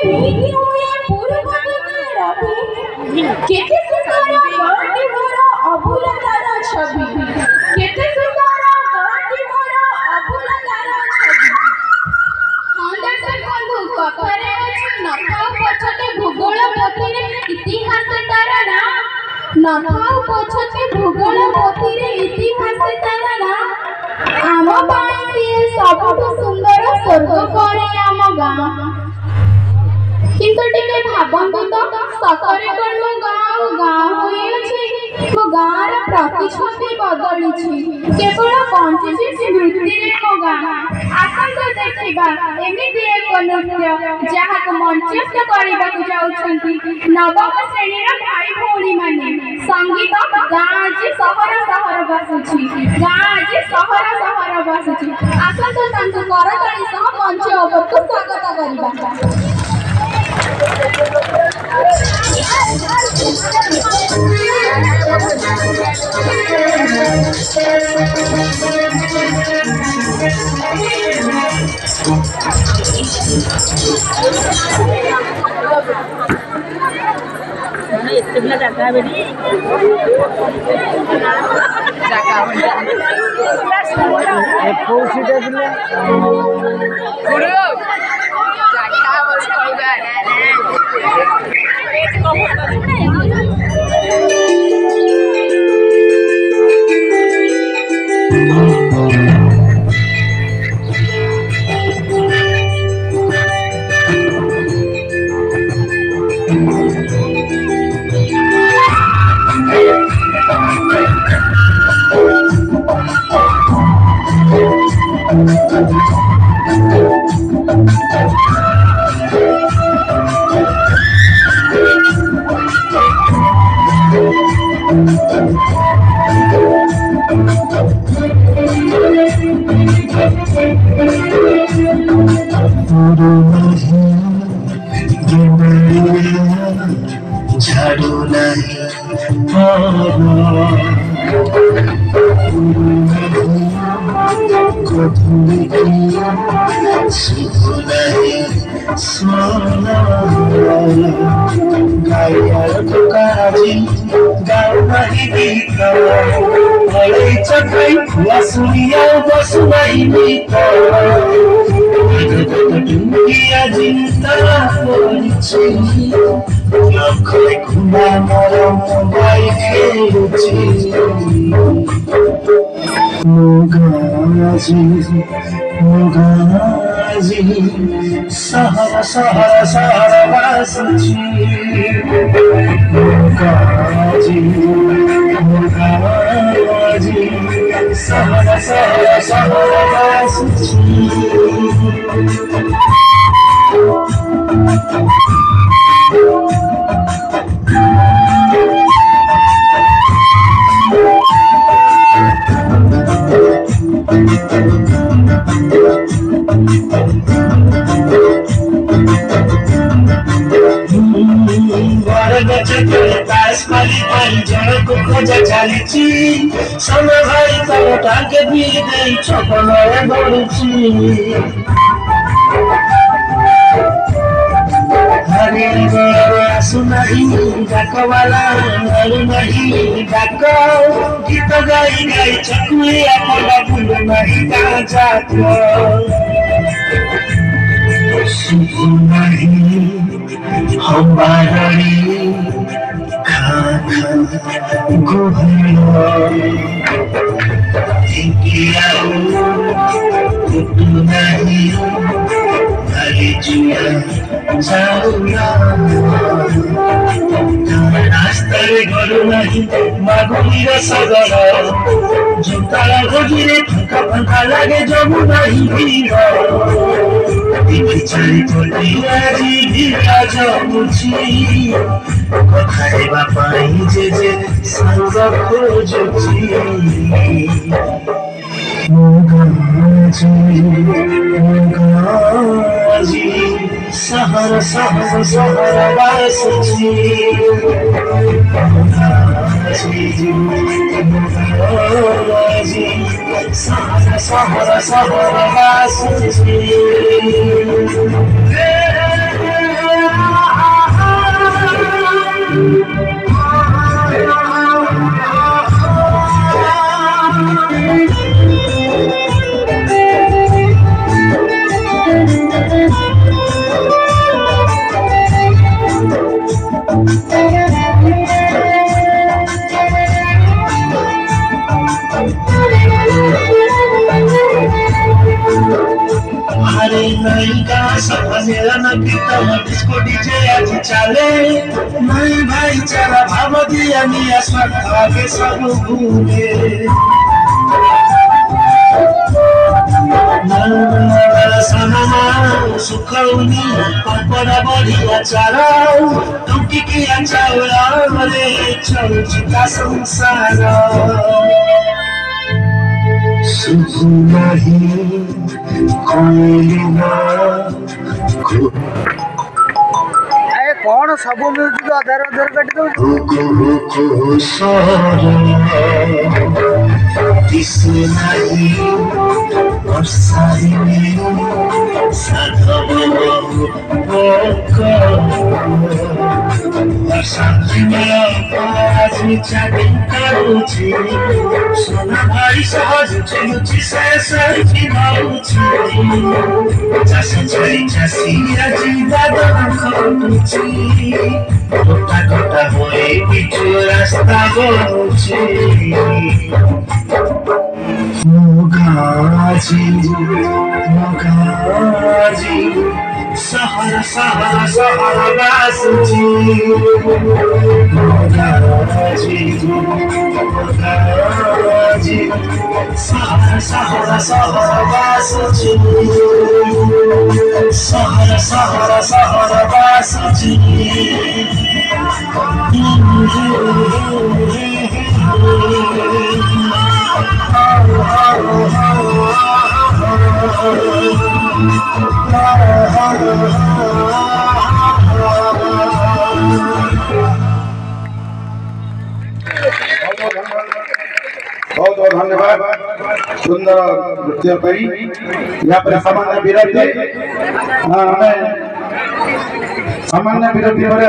भीगी हुए पूर्व दिने रवि केते सुंदर गाँटी मोर अभुला तार छवि केते सुंदर गाँटी मोर अभुला तार छवि खंडा बंधु कथारे अछि नखाओ पछते भूगोल पोथीरे इतिहास तार ना नखाओ पछते भूगोल पोथीरे इतिहास तार ना आम पाई सिए सबठु सुंदर स्वर्ग करे आम गाँ किंतु टिके भाबंतु तो सतरे कोन मो गाँ गाँ होई अछि मो गाँर प्रतिच्छबि बदलिछि केवल बंचिछि स्मृति रे मो गाँ आसंत देखिबा एमिति एक नृत्य जहाक मंचस्थ करबाकु जाउछंती नवम श्रेणीर भाई भौणी माने संगीत गाँ आज सहर सहर बसुछि गाँ आज सहर सहर बसुछि आसंत तांको करताली सह मंच उपरको स्वागत करिबा इतना जाता है बेटी जाता है फुल सीट है दिले गुरु जाता बस कोई बात झाड़ू नहीं सुधु नहीं सोना गायर काजी गाँव नहीं बीता बड़े चकई वसुलिया बसु नहीं बीता दुनिया जिंदा पड़छी लखले खुना मोर मोबाइल खेलुची मुगाजी सहर सहर सहर वासुची मुगाजी सहर सहर सहर वासुची खोजा चालीची समय भाई तोटा के भी गई चपल दौड़ची हरे सुनाई डाक वाला नहीं डाक गीत गाई गाई चकुए अपन भूल नहीं गाजा सुख नहीं हमारी रास्तारे गरु नहीं मागुलीर सगर जुतारा खोजिले फंका फंका लागे जमु नहीं भीड़ चारि पटी আজি ভিড়া জমুছি খাইবা পাই যে যে সাঙ্গ খোঁজুছি मुगाजी सहर सहर सहर वासुची मुगाजी सहर सहर सहर वासुची प्रीतम डिस्को डीजे आज चले नहीं भाईचारा भाव दिया निया स्वार्थ आगे सब भूले सुखौनी पपरा बढ़िया चारा टुकी किया चावला मरे चलचिका संसार सुख नहीं कोई ना कौन सब म्यूजिक आधार आधार काट दो सोना भाई सहज चलुची से चाषी छई चाषी আজি দাদা খাউছি গোটা গোটা হয়ে পিছু রাস্তা বলছি মুগাজি মুগাজি সহরা সহরা সহরা বাসুছি মুগাজি মুগাজি সহরা সহরা সহরা বাসুছি সহরা সহরা সহরা বাসুছি बहुत बहुत धन्यवाद सुंदर नृत्य करी यहाँ पर सामान्य विरति हमें सामान्य विरति हमें